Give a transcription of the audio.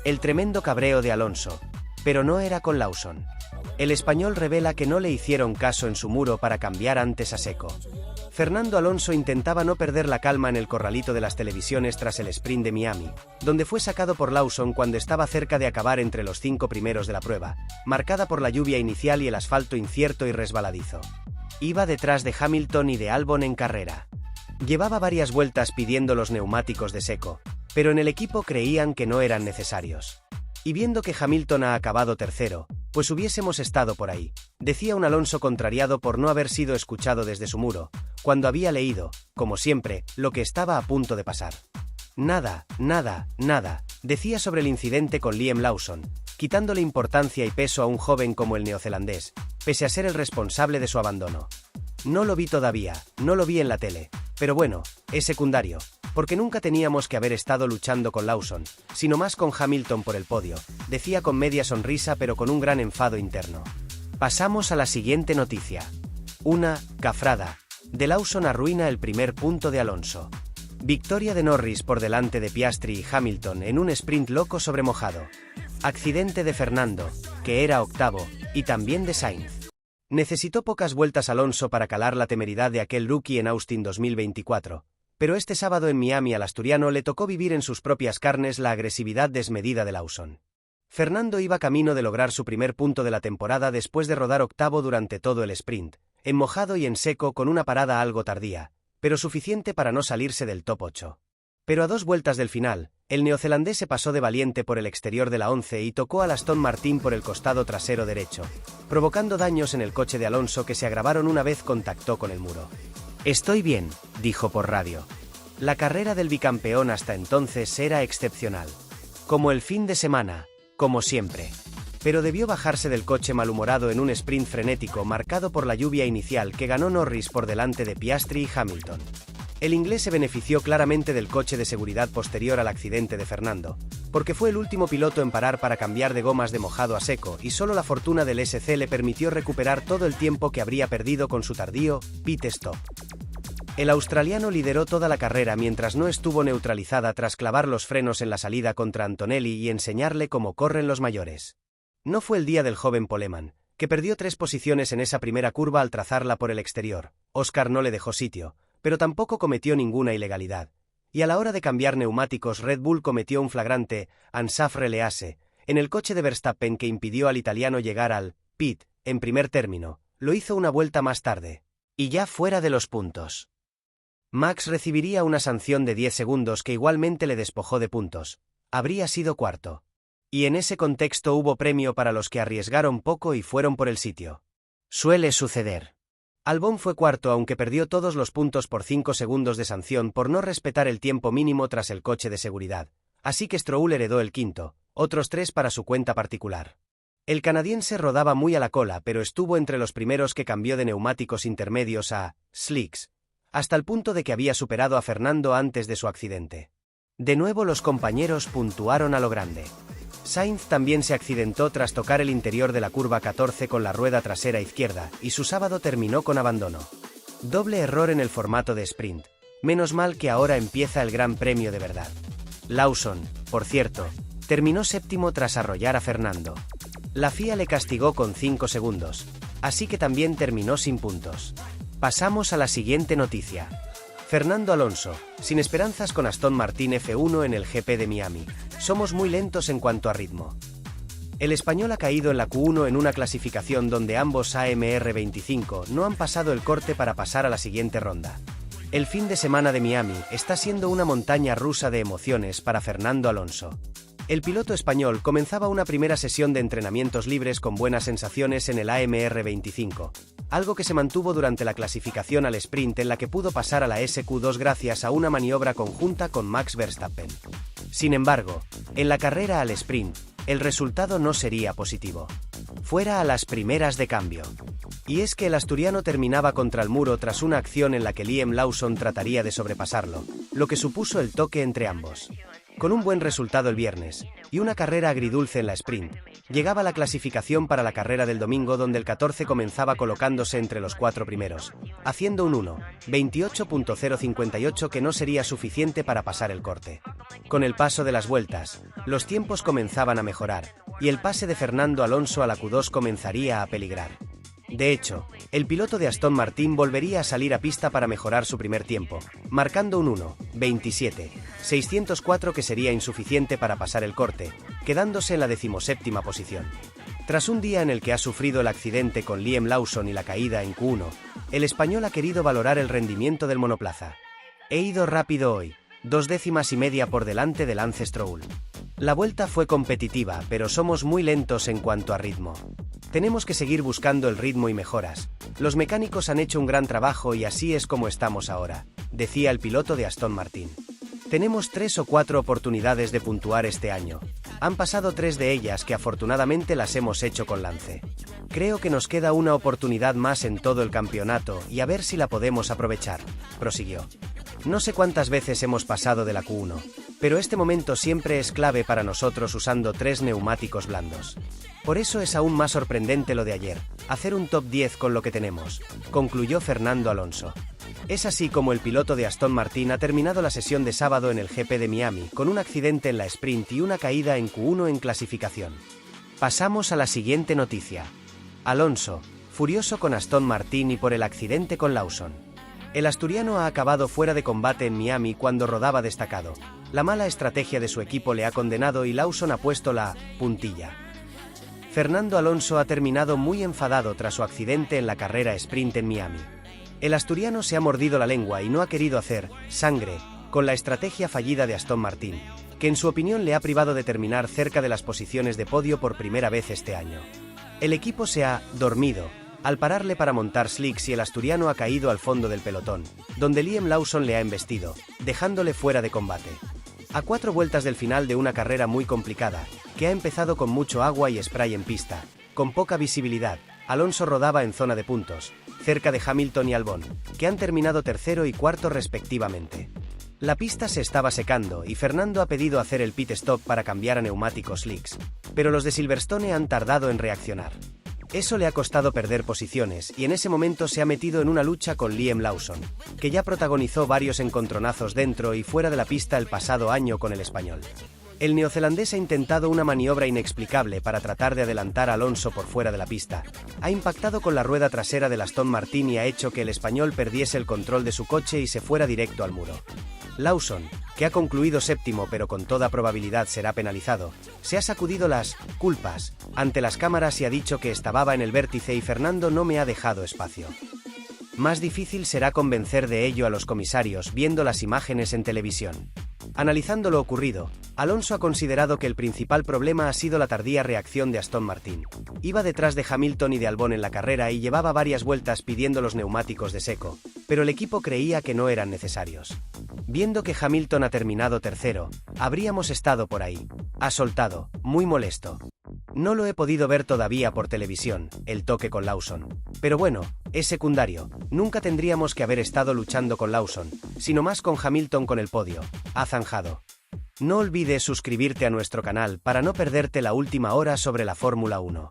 El tremendo cabreo de Alonso. Pero no era con Lawson. El español revela que no le hicieron caso en su muro para cambiar antes a Secco. Fernando Alonso intentaba no perder la calma en el corralito de las televisiones tras el sprint de Miami, donde fue sacado por Lawson cuando estaba cerca de acabar entre los 5 primeros de la prueba, marcada por la lluvia inicial y el asfalto incierto y resbaladizo. Iba detrás de Hamilton y de Albon en carrera. Llevaba varias vueltas pidiendo los neumáticos de Secco, pero en el equipo creían que no eran necesarios. Y viendo que Hamilton ha acabado tercero, pues hubiésemos estado por ahí, decía un Alonso contrariado por no haber sido escuchado desde su muro, cuando había leído, como siempre, lo que estaba a punto de pasar. Nada, decía sobre el incidente con Liam Lawson, quitándole importancia y peso a un joven como el neozelandés, pese a ser el responsable de su abandono. No lo vi todavía, no lo vi en la tele, pero bueno, es secundario, porque nunca teníamos que haber estado luchando con Lawson, sino más con Hamilton por el podio, decía con media sonrisa pero con un gran enfado interno. Pasamos a la siguiente noticia. Una cafrada de Lawson arruina el primer punto de Alonso. Victoria de Norris por delante de Piastri y Hamilton en un sprint loco sobre mojado. Accidente de Fernando, que era octavo, y también de Sainz. Necesitó pocas vueltas Alonso para calar la temeridad de aquel rookie en Austin 2024, pero este sábado en Miami al asturiano le tocó vivir en sus propias carnes la agresividad desmedida de Lawson. Fernando iba camino de lograr su primer punto de la temporada después de rodar octavo durante todo el sprint, en mojado y en seco con una parada algo tardía, pero suficiente para no salirse del top 8. Pero a 2 vueltas del final, el neozelandés se pasó de valiente por el exterior de la 11 y tocó al Aston Martin por el costado trasero derecho, provocando daños en el coche de Alonso que se agravaron una vez contactó con el muro. «Estoy bien», dijo por radio. La carrera del bicampeón hasta entonces era excepcional. Como el fin de semana, como siempre. Pero debió bajarse del coche malhumorado en un sprint frenético marcado por la lluvia inicial que ganó Norris por delante de Piastri y Hamilton. El inglés se benefició claramente del coche de seguridad posterior al accidente de Fernando, porque fue el último piloto en parar para cambiar de gomas de mojado a seco y solo la fortuna del SC le permitió recuperar todo el tiempo que habría perdido con su tardío pit stop. El australiano lideró toda la carrera mientras no estuvo neutralizada tras clavar los frenos en la salida contra Antonelli y enseñarle cómo corren los mayores. No fue el día del joven Poleman, que perdió 3 posiciones en esa primera curva al trazarla por el exterior. Oscar no le dejó sitio, pero tampoco cometió ninguna ilegalidad. Y a la hora de cambiar neumáticos Red Bull cometió un flagrante «ansafre lease» en el coche de Verstappen que impidió al italiano llegar al «pit» en primer término. Lo hizo una vuelta más tarde. Y ya fuera de los puntos. Max recibiría una sanción de 10 segundos que igualmente le despojó de puntos. Habría sido cuarto. Y en ese contexto hubo premio para los que arriesgaron poco y fueron por el sitio. Suele suceder. Albon fue cuarto aunque perdió todos los puntos por 5 segundos de sanción por no respetar el tiempo mínimo tras el coche de seguridad, así que Stroll heredó el quinto, otros 3 para su cuenta particular. El canadiense rodaba muy a la cola pero estuvo entre los primeros que cambió de neumáticos intermedios a slicks, hasta el punto de que había superado a Fernando antes de su accidente. De nuevo los compañeros puntuaron a lo grande. Sainz también se accidentó tras tocar el interior de la curva 14 con la rueda trasera izquierda, y su sábado terminó con abandono. Doble error en el formato de sprint. Menos mal que ahora empieza el Gran Premio de verdad. Lawson, por cierto, terminó séptimo tras arrollar a Fernando. La FIA le castigó con 5 segundos, así que también terminó sin puntos. Pasamos a la siguiente noticia. Fernando Alonso, sin esperanzas con Aston Martin F1 en el GP de Miami. Somos muy lentos en cuanto a ritmo. El español ha caído en la Q1 en una clasificación donde ambos AMR25 no han pasado el corte para pasar a la siguiente ronda. El fin de semana de Miami está siendo una montaña rusa de emociones para Fernando Alonso. El piloto español comenzaba una primera sesión de entrenamientos libres con buenas sensaciones en el AMR25, algo que se mantuvo durante la clasificación al sprint en la que pudo pasar a la SQ2 gracias a una maniobra conjunta con Max Verstappen. Sin embargo, en la carrera al sprint, el resultado no sería positivo. Fuera a las primeras de cambio. Y es que el asturiano terminaba contra el muro tras una acción en la que Liam Lawson trataría de sobrepasarlo, lo que supuso el toque entre ambos. Con un buen resultado el viernes, y una carrera agridulce en la sprint, llegaba la clasificación para la carrera del domingo donde el 14 comenzaba colocándose entre los 4 primeros, haciendo un 1.28.058 que no sería suficiente para pasar el corte. Con el paso de las vueltas, los tiempos comenzaban a mejorar, y el pase de Fernando Alonso a la Q2 comenzaría a peligrar. De hecho, el piloto de Aston Martin volvería a salir a pista para mejorar su primer tiempo, marcando un 1:27.604 que sería insuficiente para pasar el corte, quedándose en la 17ª posición. Tras un día en el que ha sufrido el accidente con Liam Lawson y la caída en Q1, el español ha querido valorar el rendimiento del monoplaza. He ido rápido hoy, 2 décimas y media por delante de Lance Stroll. La vuelta fue competitiva, pero somos muy lentos en cuanto a ritmo. Tenemos que seguir buscando el ritmo y mejoras. Los mecánicos han hecho un gran trabajo y así es como estamos ahora, decía el piloto de Aston Martin. Tenemos 3 o 4 oportunidades de puntuar este año. Han pasado 3 de ellas que afortunadamente las hemos hecho con Lance. Creo que nos queda una oportunidad más en todo el campeonato y a ver si la podemos aprovechar, prosiguió. No sé cuántas veces hemos pasado de la Q1, pero este momento siempre es clave para nosotros usando 3 neumáticos blandos. Por eso es aún más sorprendente lo de ayer, hacer un top 10 con lo que tenemos, concluyó Fernando Alonso. Es así como el piloto de Aston Martin ha terminado la sesión de sábado en el GP de Miami con un accidente en la sprint y una caída en Q1 en clasificación. Pasamos a la siguiente noticia. Alonso, furioso con Aston Martin y por el accidente con Lawson. El asturiano ha acabado fuera de combate en Miami cuando rodaba destacado. La mala estrategia de su equipo le ha condenado y Lawson ha puesto la puntilla. Fernando Alonso ha terminado muy enfadado tras su accidente en la carrera sprint en Miami. El asturiano se ha mordido la lengua y no ha querido hacer sangre con la estrategia fallida de Aston Martin, que en su opinión le ha privado de terminar cerca de las posiciones de podio por primera vez este año. El equipo se ha dormido al pararle para montar slicks y el asturiano ha caído al fondo del pelotón, donde Liam Lawson le ha embestido, dejándole fuera de combate. A 4 vueltas del final de una carrera muy complicada, que ha empezado con mucho agua y spray en pista, con poca visibilidad, Alonso rodaba en zona de puntos, cerca de Hamilton y Albon, que han terminado tercero y cuarto respectivamente. La pista se estaba secando y Fernando ha pedido hacer el pit stop para cambiar a neumáticos slicks, pero los de Silverstone han tardado en reaccionar. Eso le ha costado perder posiciones y en ese momento se ha metido en una lucha con Liam Lawson, que ya protagonizó varios encontronazos dentro y fuera de la pista el pasado año con el español. El neozelandés ha intentado una maniobra inexplicable para tratar de adelantar a Alonso por fuera de la pista. Ha impactado con la rueda trasera del Aston Martin y ha hecho que el español perdiese el control de su coche y se fuera directo al muro. Lawson, que ha concluido séptimo pero con toda probabilidad será penalizado, se ha sacudido las culpas ante las cámaras y ha dicho que estaba en el vértice y Fernando no me ha dejado espacio. Más difícil será convencer de ello a los comisarios viendo las imágenes en televisión. Analizando lo ocurrido, Alonso ha considerado que el principal problema ha sido la tardía reacción de Aston Martin. Iba detrás de Hamilton y de Albon en la carrera y llevaba varias vueltas pidiendo los neumáticos de seco, pero el equipo creía que no eran necesarios. Viendo que Hamilton ha terminado tercero, habríamos estado por ahí. Ha soltado, muy molesto. No lo he podido ver todavía por televisión, el toque con Lawson. Pero bueno, es secundario, nunca tendríamos que haber estado luchando con Lawson, sino más con Hamilton con el podio. Ha zanjado. No olvides suscribirte a nuestro canal para no perderte la última hora sobre la Fórmula 1.